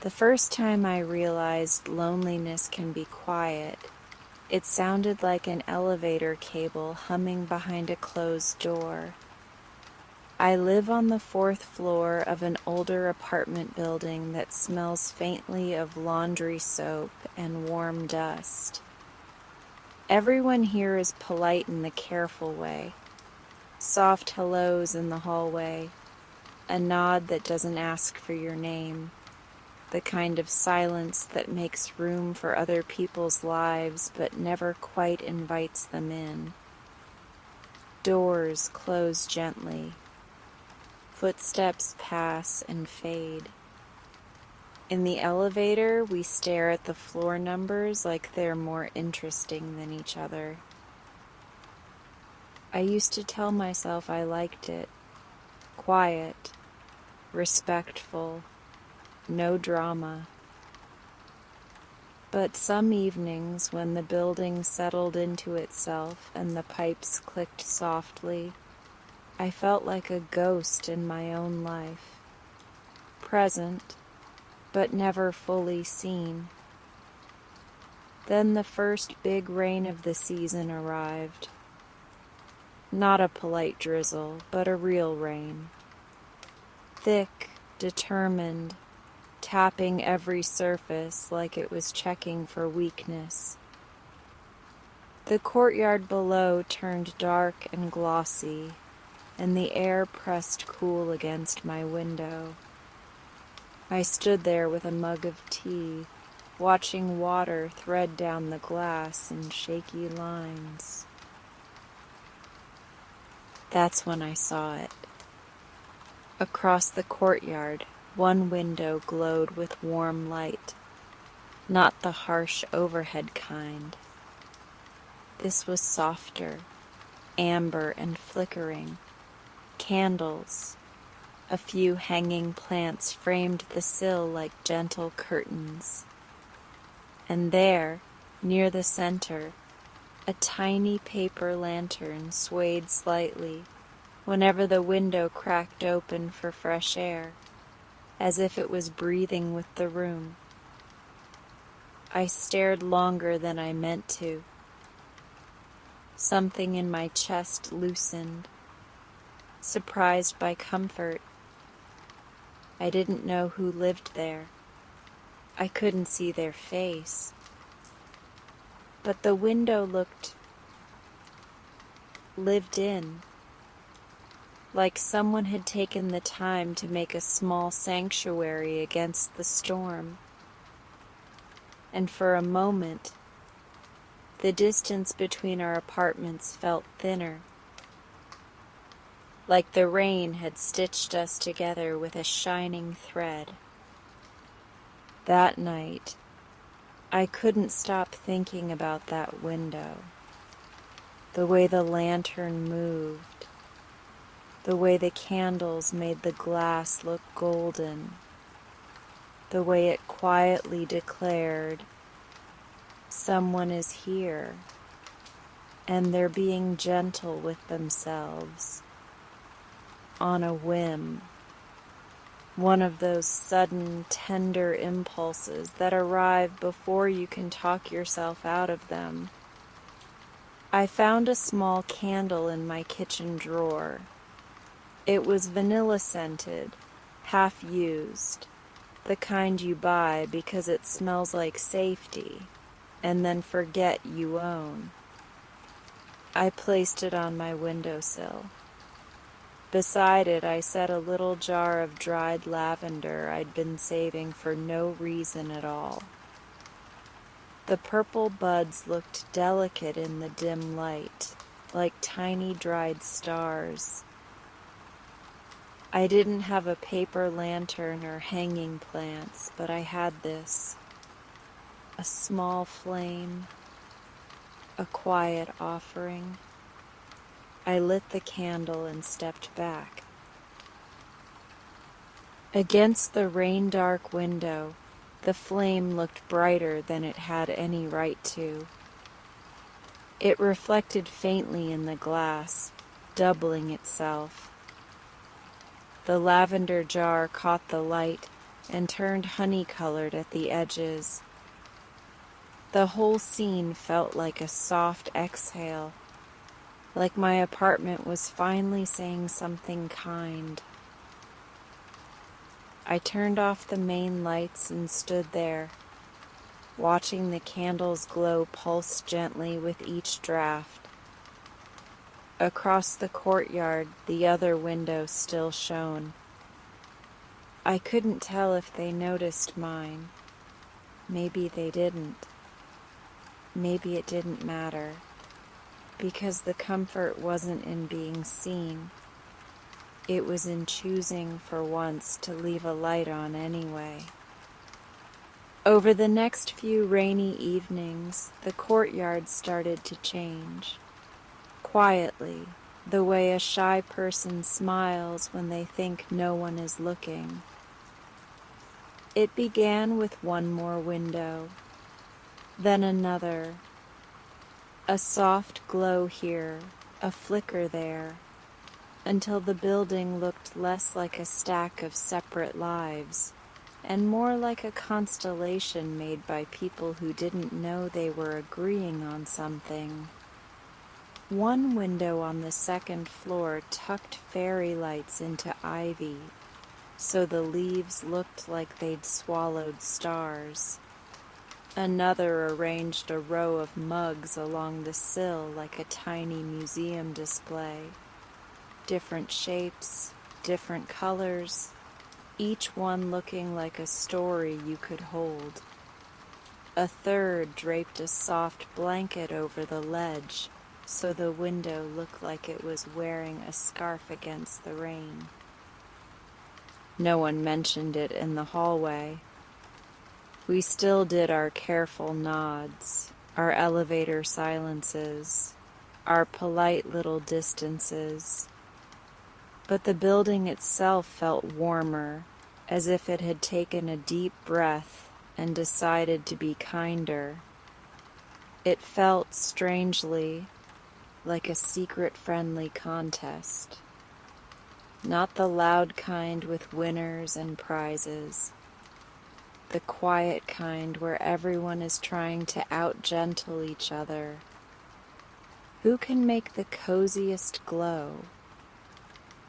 The first time I realized loneliness can be quiet, it sounded like an elevator cable humming behind a closed door. I live on the 4th floor of an older apartment building that smells faintly of laundry soap and warm dust. Everyone here is polite in the careful way. Soft hellos in the hallway, a nod that doesn't ask for your name, the kind of silence that makes room for other people's lives but never quite invites them in. Doors close gently. Footsteps pass and fade. In the elevator, we stare at the floor numbers like they're more interesting than each other. I used to tell myself I liked it. Quiet, respectful, no drama. But some evenings, when the building settled into itself and the pipes clicked softly, I felt like a ghost in my own life, present, but never fully seen. Then the first big rain of the season arrived. Not a polite drizzle, but a real rain. Thick, determined, tapping every surface like it was checking for weakness. The courtyard below turned dark and glossy, and the air pressed cool against my window. I stood there with a mug of tea, watching water thread down the glass in shaky lines. That's when I saw it. Across the courtyard, one window glowed with warm light, not the harsh overhead kind. This was softer, amber and flickering. Candles, a few hanging plants framed the sill like gentle curtains. And there, near the center, a tiny paper lantern swayed slightly whenever the window cracked open for fresh air, as if it was breathing with the room. I stared longer than I meant to. Something in my chest loosened, surprised by comfort. I didn't know who lived there. I couldn't see their face. But the window looked lived in, like someone had taken the time to make a small sanctuary against the storm. And for a moment, the distance between our apartments felt thinner, like the rain had stitched us together with a shining thread. That night, I couldn't stop thinking about that window, the way the lantern moved, the way the candles made the glass look golden, the way it quietly declared, "Someone is here," and they're being gentle with themselves, on a whim. One of those sudden, tender impulses that arrive before you can talk yourself out of them. I found a small candle in my kitchen drawer. It was vanilla-scented, half-used, the kind you buy because it smells like safety, and then forget you own. I placed it on my windowsill. Beside it, I set a little jar of dried lavender I'd been saving for no reason at all. The purple buds looked delicate in the dim light, like tiny dried stars. I didn't have a paper lantern or hanging plants, but I had this. A small flame, a quiet offering. I lit the candle and stepped back. Against the rain-dark window, the flame looked brighter than it had any right to. It reflected faintly in the glass, doubling itself. The lavender jar caught the light, and turned honey-colored at the edges. The whole scene felt like a soft exhale, like my apartment was finally saying something kind. I turned off the main lights and stood there, watching the candles glow pulse gently with each draft. Across the courtyard, the other window still shone. I couldn't tell if they noticed mine. Maybe they didn't. Maybe it didn't matter, because the comfort wasn't in being seen. It was in choosing for once to leave a light on anyway. Over the next few rainy evenings, the courtyard started to change. Quietly, the way a shy person smiles when they think no one is looking. It began with one more window, then another. A soft glow here, a flicker there, until the building looked less like a stack of separate lives, and more like a constellation made by people who didn't know they were agreeing on something. One window on the second floor tucked fairy lights into ivy, so the leaves looked like they'd swallowed stars. Another arranged a row of mugs along the sill like a tiny museum display. Different shapes, different colors, each one looking like a story you could hold. A third draped a soft blanket over the ledge, so the window looked like it was wearing a scarf against the rain. No one mentioned it in the hallway. We still did our careful nods, our elevator silences, our polite little distances. But the building itself felt warmer, as if it had taken a deep breath and decided to be kinder. It felt, strangely, like a secret friendly contest. Not the loud kind with winners and prizes. The quiet kind where everyone is trying to out-gentle each other. Who can make the coziest glow?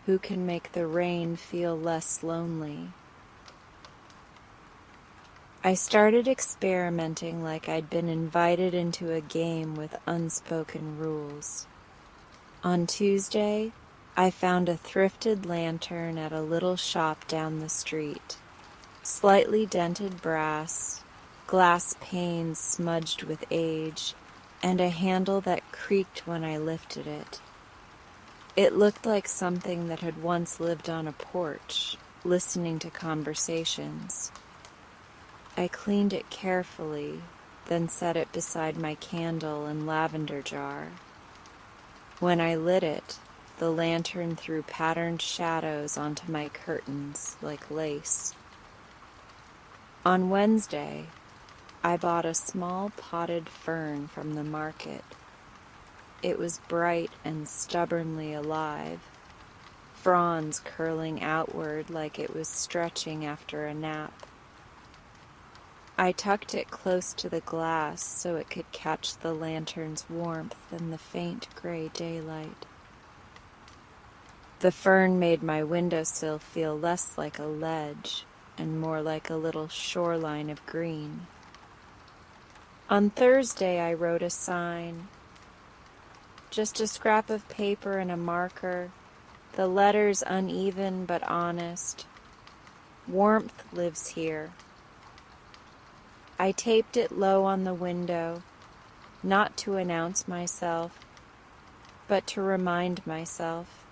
Who can make the rain feel less lonely? I started experimenting like I'd been invited into a game with unspoken rules. On Tuesday, I found a thrifted lantern at a little shop down the street. Slightly dented brass, glass panes smudged with age, and a handle that creaked when I lifted it. It looked like something that had once lived on a porch, listening to conversations. I cleaned it carefully, then set it beside my candle and lavender jar. When I lit it, the lantern threw patterned shadows onto my curtains like lace. On Wednesday, I bought a small potted fern from the market. It was bright and stubbornly alive, fronds curling outward like it was stretching after a nap. I tucked it close to the glass so it could catch the lantern's warmth and the faint gray daylight. The fern made my windowsill feel less like a ledge and more like a little shoreline of green. On Thursday, I wrote a sign. Just a scrap of paper and a marker, the letters uneven but honest. Warmth lives here. I taped it low on the window, not to announce myself, but to remind myself.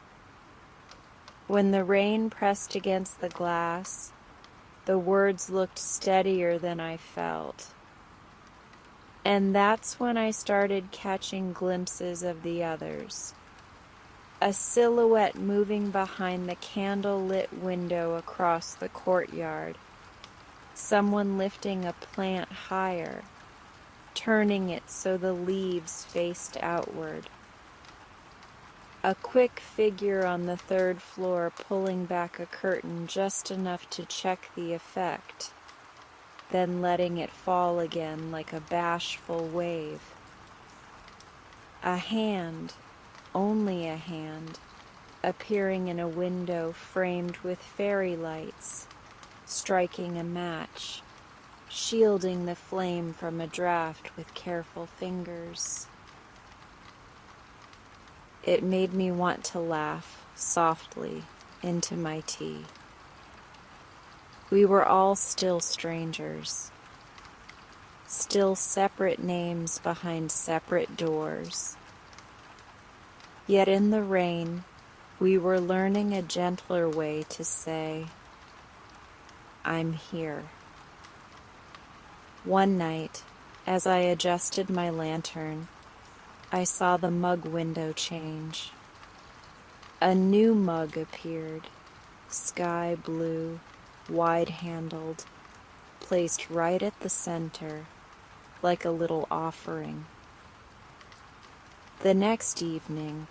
When the rain pressed against the glass, the words looked steadier than I felt. And that's when I started catching glimpses of the others. A silhouette moving behind the candle-lit window across the courtyard. Someone lifting a plant higher, turning it so the leaves faced outward. A quick figure on the third floor pulling back a curtain just enough to check the effect, then letting it fall again like a bashful wave. A hand, only a hand, appearing in a window framed with fairy lights, striking a match, shielding the flame from a draft with careful fingers. It made me want to laugh softly into my tea. We were all still strangers, still separate names behind separate doors. Yet in the rain, we were learning a gentler way to say, I'm here. One night, as I adjusted my lantern, I saw the mug window change. A new mug appeared, sky blue, wide-handled, placed right at the center, like a little offering. The next evening,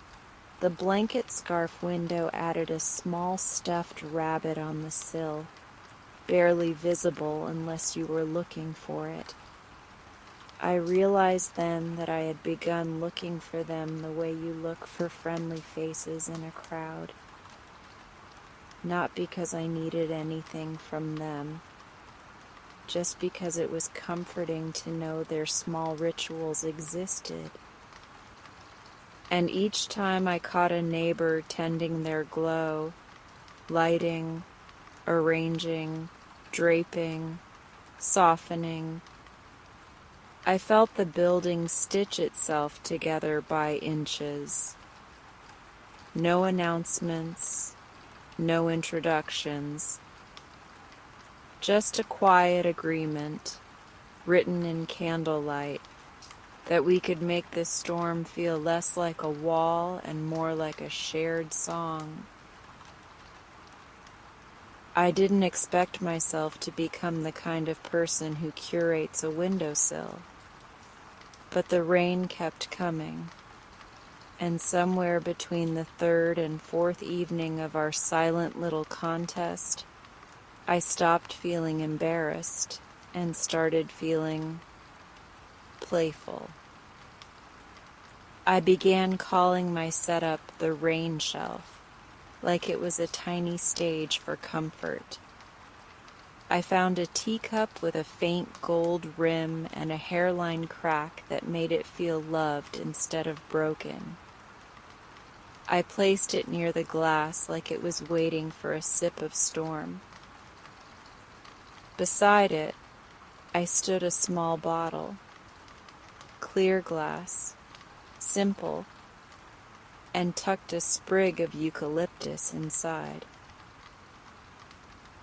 the blanket scarf window added a small stuffed rabbit on the sill, barely visible unless you were looking for it. I realized then that I had begun looking for them the way you look for friendly faces in a crowd. Not because I needed anything from them, just because it was comforting to know their small rituals existed. And each time I caught a neighbor tending their glow, lighting, arranging, draping, softening, I felt the building stitch itself together by inches. No announcements, no introductions, just a quiet agreement, written in candlelight, that we could make this storm feel less like a wall and more like a shared song. I didn't expect myself to become the kind of person who curates a windowsill. But the rain kept coming, and somewhere between the third and fourth evening of our silent little contest, I stopped feeling embarrassed and started feeling playful. I began calling my setup the rain shelf, like it was a tiny stage for comfort. I found a teacup with a faint gold rim and a hairline crack that made it feel loved instead of broken. I placed it near the glass like it was waiting for a sip of storm. Beside it, I stood a small bottle, clear glass, simple, and tucked a sprig of eucalyptus inside.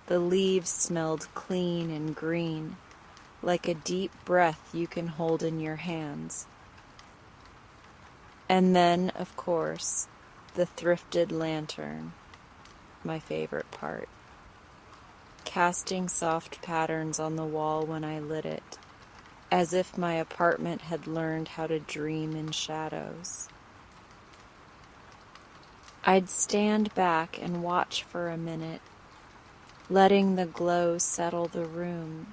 The leaves smelled clean and green, like a deep breath you can hold in your hands. And then, of course, the thrifted lantern, my favorite part, casting soft patterns on the wall when I lit it, as if my apartment had learned how to dream in shadows. I'd stand back and watch for a minute, letting the glow settle the room.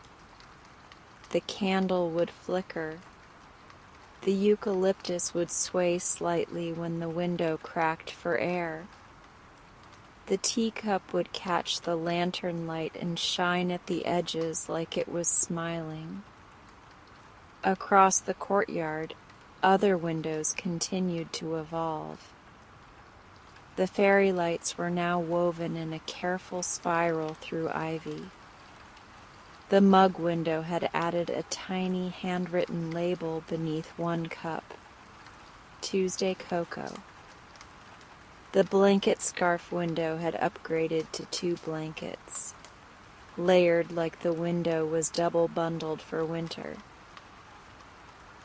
The candle would flicker. The eucalyptus would sway slightly when the window cracked for air. The teacup would catch the lantern light and shine at the edges like it was smiling. Across the courtyard, other windows continued to evolve. The fairy lights were now woven in a careful spiral through ivy. The mug window had added a tiny handwritten label beneath one cup, Tuesday Cocoa. The blanket scarf window had upgraded to 2 blankets, layered like the window was double bundled for winter.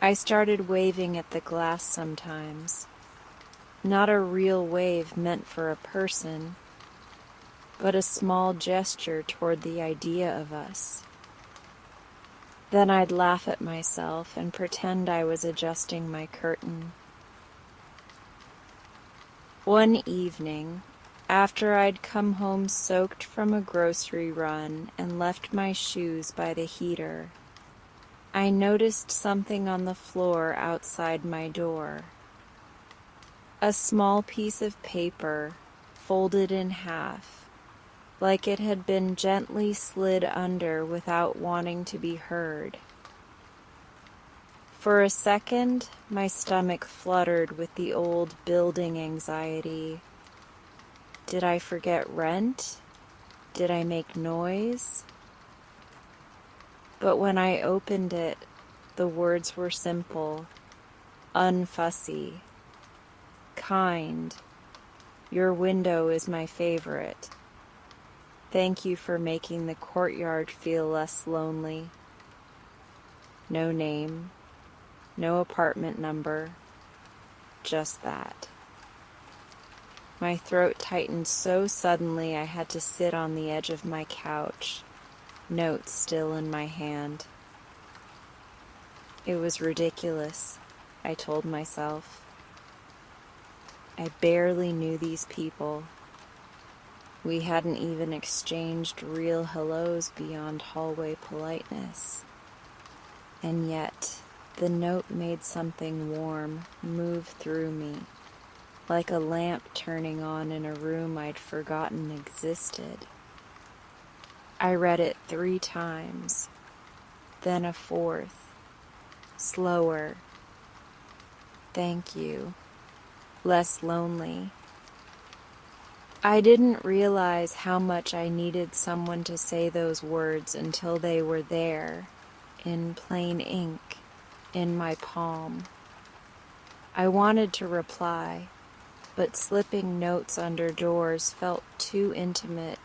I started waving at the glass sometimes. Not a real wave meant for a person, but a small gesture toward the idea of us. Then I'd laugh at myself and pretend I was adjusting my curtain. One evening, after I'd come home soaked from a grocery run and left my shoes by the heater, I noticed something on the floor outside my door. A small piece of paper, folded in half, like it had been gently slid under without wanting to be heard. For a second, my stomach fluttered with the old building anxiety. Did I forget rent? Did I make noise? But when I opened it, the words were simple, unfussy, kind. Your window is my favorite. Thank you for making the courtyard feel less lonely. No name, no apartment number, just that. My throat tightened so suddenly I had to sit on the edge of my couch, note still in my hand. It was ridiculous, I told myself. I barely knew these people. We hadn't even exchanged real hellos beyond hallway politeness. And yet, the note made something warm move through me, like a lamp turning on in a room I'd forgotten existed. I read it 3 times, then a 4th, slower. Thank you. Less lonely. I didn't realize how much I needed someone to say those words until they were there, in plain ink, in my palm. I wanted to reply, but slipping notes under doors felt too intimate,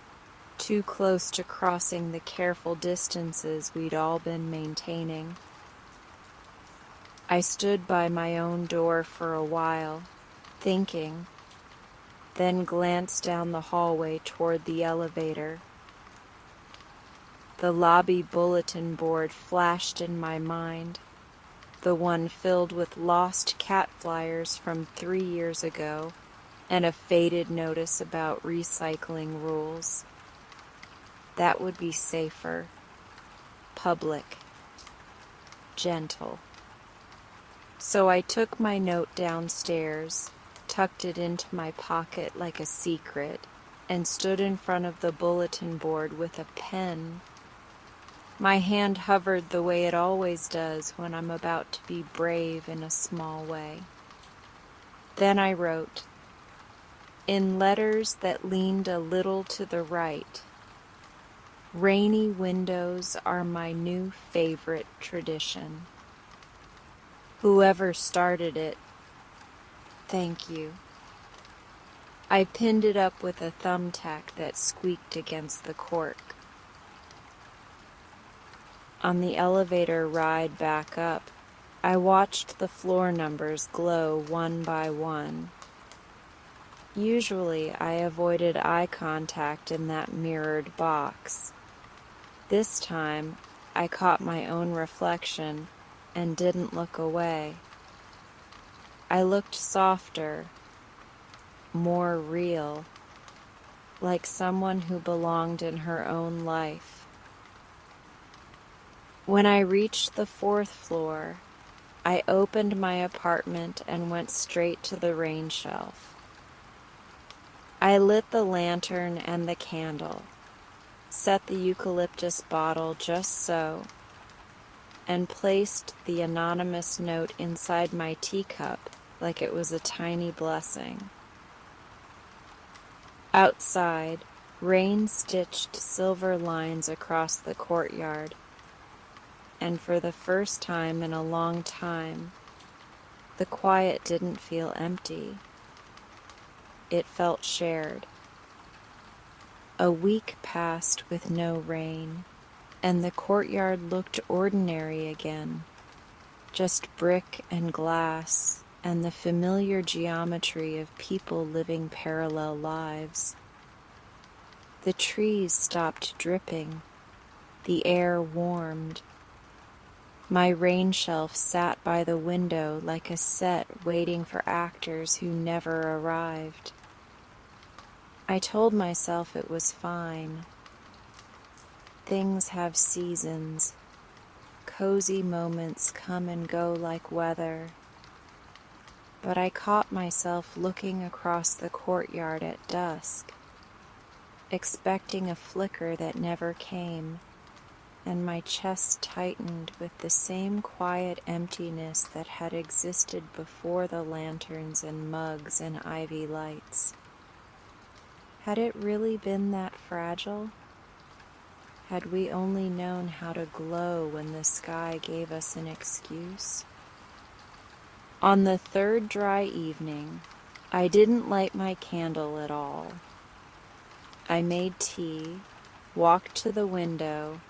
too close to crossing the careful distances we'd all been maintaining. I stood by my own door for a while, thinking, then glanced down the hallway toward the elevator. The lobby bulletin board flashed in my mind, the one filled with lost cat flyers from 3 years ago and a faded notice about recycling rules. That would be safer, public, gentle. So I took my note downstairs, tucked it into my pocket like a secret, and stood in front of the bulletin board with a pen. My hand hovered the way it always does when I'm about to be brave in a small way. Then I wrote, in letters that leaned a little to the right, rainy windows are my new favorite tradition. Whoever started it, thank you. I pinned it up with a thumbtack that squeaked against the cork. On the elevator ride back up, I watched the floor numbers glow one by one. Usually I avoided eye contact in that mirrored box. This time I caught my own reflection and didn't look away. I looked softer, more real, like someone who belonged in her own life. When I reached the 4th floor, I opened my apartment and went straight to the rain shelf. I lit the lantern and the candle, set the eucalyptus bottle just so, and placed the anonymous note inside my teacup like it was a tiny blessing. Outside, rain stitched silver lines across the courtyard, and for the first time in a long time, the quiet didn't feel empty. It felt shared. A week passed with no rain, and the courtyard looked ordinary again, just brick and glass and the familiar geometry of people living parallel lives. The trees stopped dripping. The air warmed. My rain shelf sat by the window like a set waiting for actors who never arrived. I told myself it was fine. Things have seasons. Cozy moments come and go like weather. But I caught myself looking across the courtyard at dusk, expecting a flicker that never came, and my chest tightened with the same quiet emptiness that had existed before the lanterns and mugs and ivy lights. Had it really been that fragile? Had we only known how to glow when the sky gave us an excuse? On the third dry evening, I didn't light my candle at all. I made tea, walked to the window,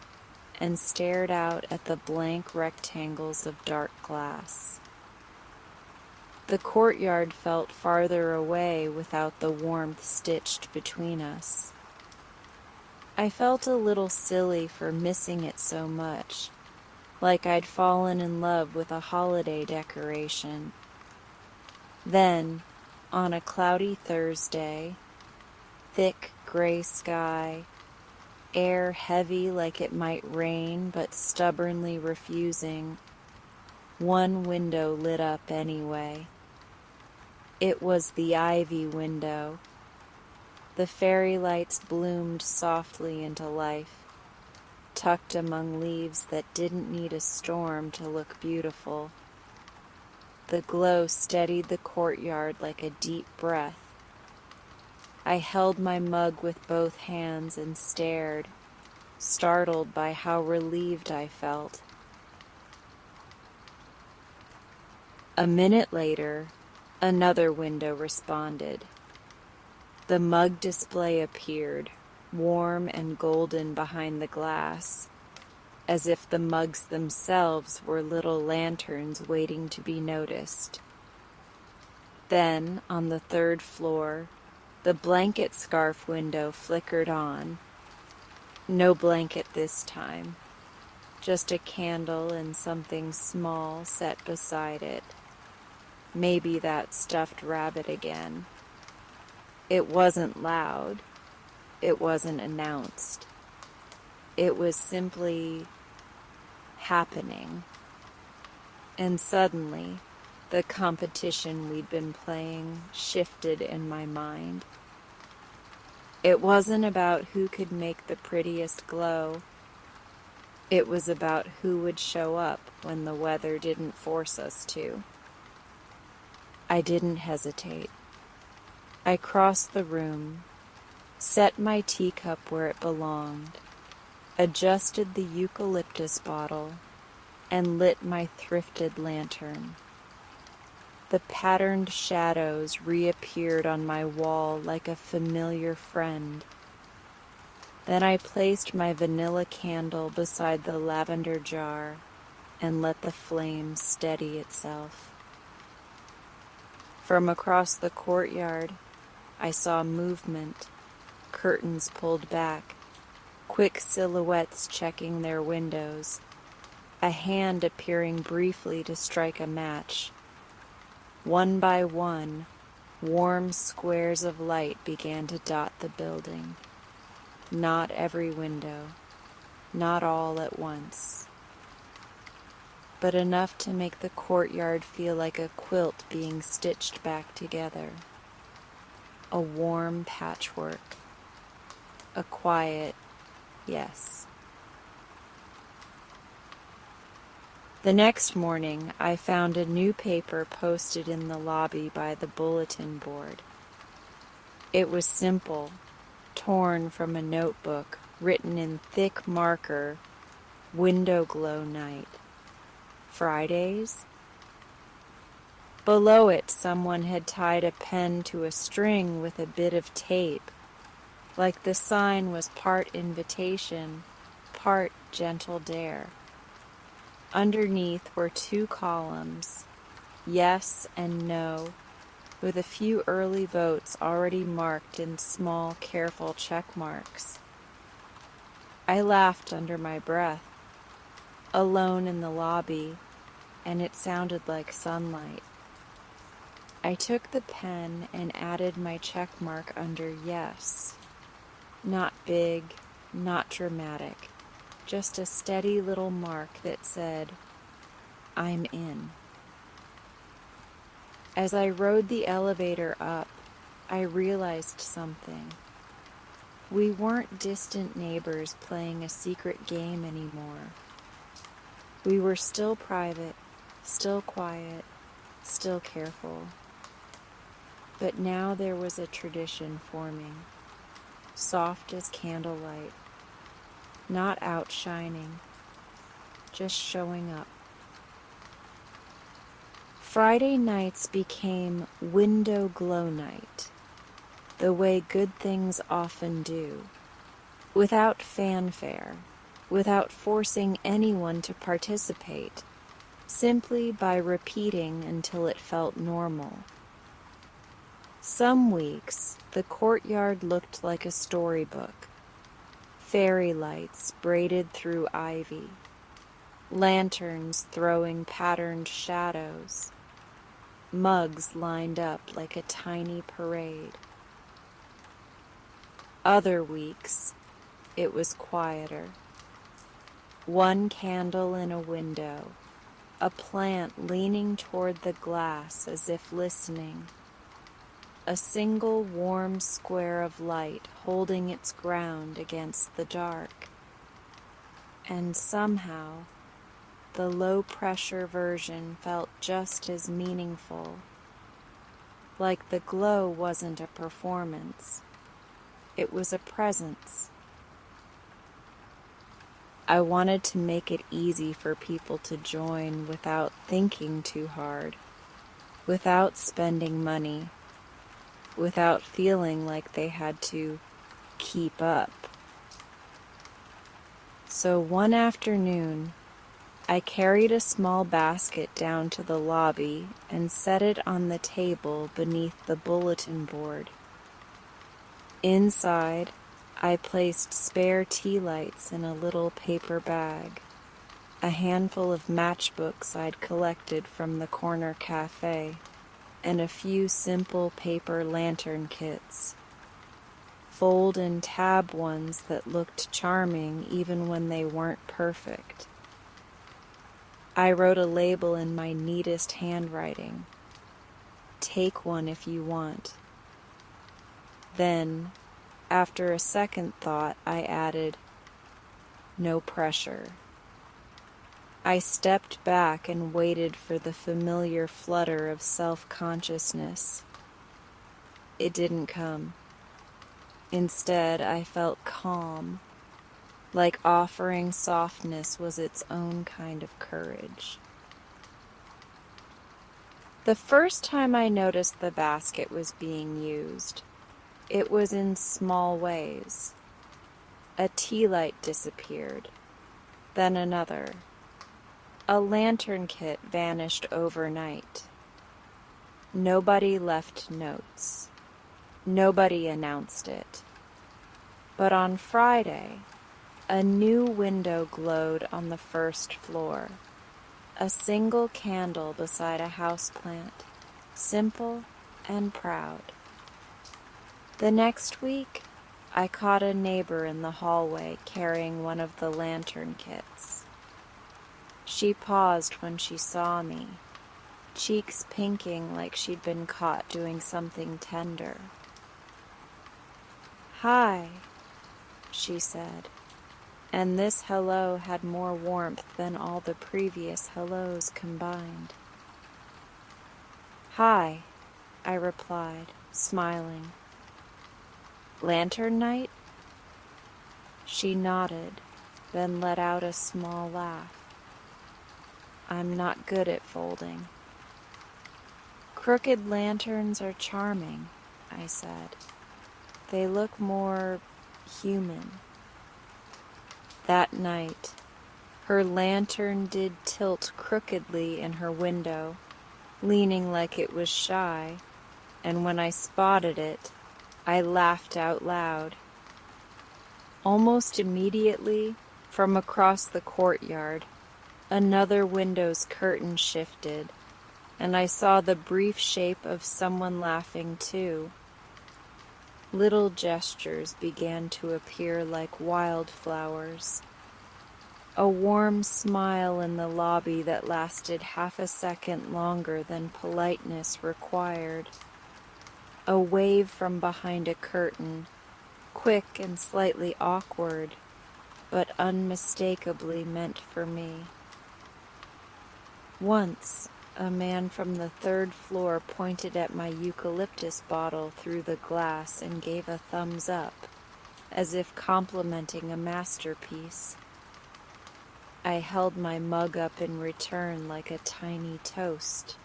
and stared out at the blank rectangles of dark glass. The courtyard felt farther away without the warmth stitched between us. I felt a little silly for missing it so much, like I'd fallen in love with a holiday decoration. Then, on a cloudy Thursday, thick gray sky, air heavy like it might rain but stubbornly refusing, one window lit up anyway. It was the ivy window. The fairy lights bloomed softly into life, tucked among leaves that didn't need a storm to look beautiful. The glow steadied the courtyard like a deep breath. I held my mug with both hands and stared, startled by how relieved I felt. A minute later, another window responded. The mug display appeared, warm and golden behind the glass, as if the mugs themselves were little lanterns waiting to be noticed. Then, on the third floor, the blanket scarf window flickered on. No blanket this time, just a candle and something small set beside it. Maybe that stuffed rabbit again. It wasn't loud. It wasn't announced. It was simply happening. And suddenly, the competition we'd been playing shifted in my mind. It wasn't about who could make the prettiest glow. It was about who would show up when the weather didn't force us to. I didn't hesitate. I crossed the room, set my teacup where it belonged, adjusted the eucalyptus bottle, and lit my thrifted lantern. The patterned shadows reappeared on my wall like a familiar friend. Then I placed my vanilla candle beside the lavender jar and let the flame steady itself. From across the courtyard, I saw movement, curtains pulled back, quick silhouettes checking their windows, a hand appearing briefly to strike a match. One by one, warm squares of light began to dot the building. Not every window, not all at once, but enough to make the courtyard feel like a quilt being stitched back together. A warm patchwork. A quiet yes. The next morning, I found a new paper posted in the lobby by the bulletin board. It was simple, torn from a notebook, written in thick marker, "Window Glow Night. Fridays?" Below it, someone had tied a pen to a string with a bit of tape, like the sign was part invitation, part gentle dare. Underneath were two columns, yes and no, with a few early votes already marked in small, careful check marks. I laughed under my breath, alone in the lobby, and it sounded like sunlight. I took the pen and added my check mark under yes. Not big, not dramatic, just a steady little mark that said, I'm in. As I rode the elevator up, I realized something. We weren't distant neighbors playing a secret game anymore. We were still private, still quiet, still careful. But now there was a tradition forming, soft as candlelight, not outshining, just showing up. Friday nights became window glow night, the way good things often do, without fanfare, without forcing anyone to participate, simply by repeating until it felt normal. Some weeks, the courtyard looked like a storybook, fairy lights braided through ivy, lanterns throwing patterned shadows, mugs lined up like a tiny parade. Other weeks, it was quieter. One candle in a window, a plant leaning toward the glass as if listening, a single warm square of light holding its ground against the dark. And somehow, the low-pressure version felt just as meaningful, like the glow wasn't a performance, it was a presence. I wanted to make it easy for people to join without thinking too hard, without spending money, without feeling like they had to keep up. So one afternoon, I carried a small basket down to the lobby and set it on the table beneath the bulletin board. Inside, I placed spare tea lights in a little paper bag, a handful of matchbooks I'd collected from the corner cafe, and a few simple paper lantern kits. Fold and tab ones that looked charming even when they weren't perfect. I wrote a label in my neatest handwriting. Take one if you want. Then, after a second thought, I added, no pressure. I stepped back and waited for the familiar flutter of self-consciousness. It didn't come. Instead, I felt calm, like offering softness was its own kind of courage. The first time I noticed the basket was being used, it was in small ways. A tea light disappeared, then another. A lantern kit vanished overnight. Nobody left notes. Nobody announced it. But on Friday, a new window glowed on the first floor. A single candle beside a houseplant, simple and proud. The next week, I caught a neighbor in the hallway carrying one of the lantern kits. She paused when she saw me, cheeks pinking like she'd been caught doing something tender. "Hi," she said, and this hello had more warmth than all the previous hellos combined. "Hi," I replied, smiling. "Lantern night?" She nodded, then let out a small laugh. "I'm not good at folding." "Crooked lanterns are charming," I said. "They look more human." That night, her lantern did tilt crookedly in her window, leaning like it was shy, and when I spotted it, I laughed out loud. Almost immediately, from across the courtyard, another window's curtain shifted, and I saw the brief shape of someone laughing too. Little gestures began to appear like wildflowers. A warm smile in the lobby that lasted half a second longer than politeness required. A wave from behind a curtain, quick and slightly awkward, but unmistakably meant for me. Once, a man from the third floor pointed at my eucalyptus bottle through the glass and gave a thumbs up, as if complimenting a masterpiece. I held my mug up in return like a tiny toast.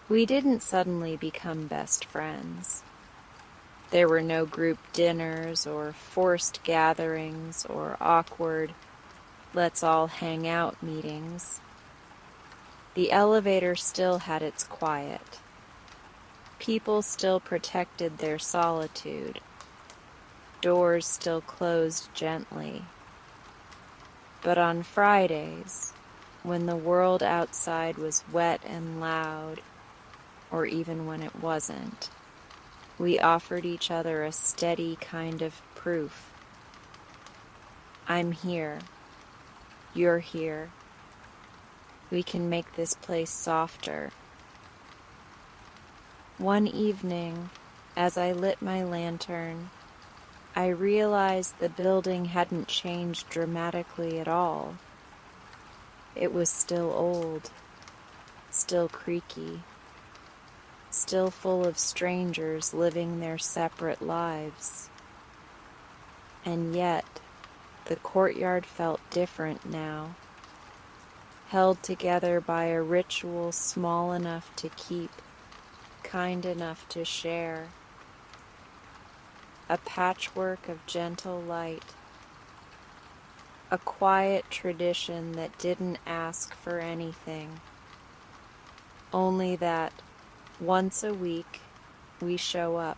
We didn't suddenly become best friends. There were no group dinners or forced gatherings or awkward let's all hang out meetings. The elevator still had its quiet. People still protected their solitude. Doors still closed gently. But on Fridays, when the world outside was wet and loud, or even when it wasn't, we offered each other a steady kind of proof. I'm here. You're here. We can make this place softer. One evening, as I lit my lantern, I realized the building hadn't changed dramatically at all. It was still old, still creaky, still full of strangers living their separate lives. And yet, the courtyard felt different now, held together by a ritual small enough to keep, kind enough to share. A patchwork of gentle light, a quiet tradition that didn't ask for anything, only that once a week we show up.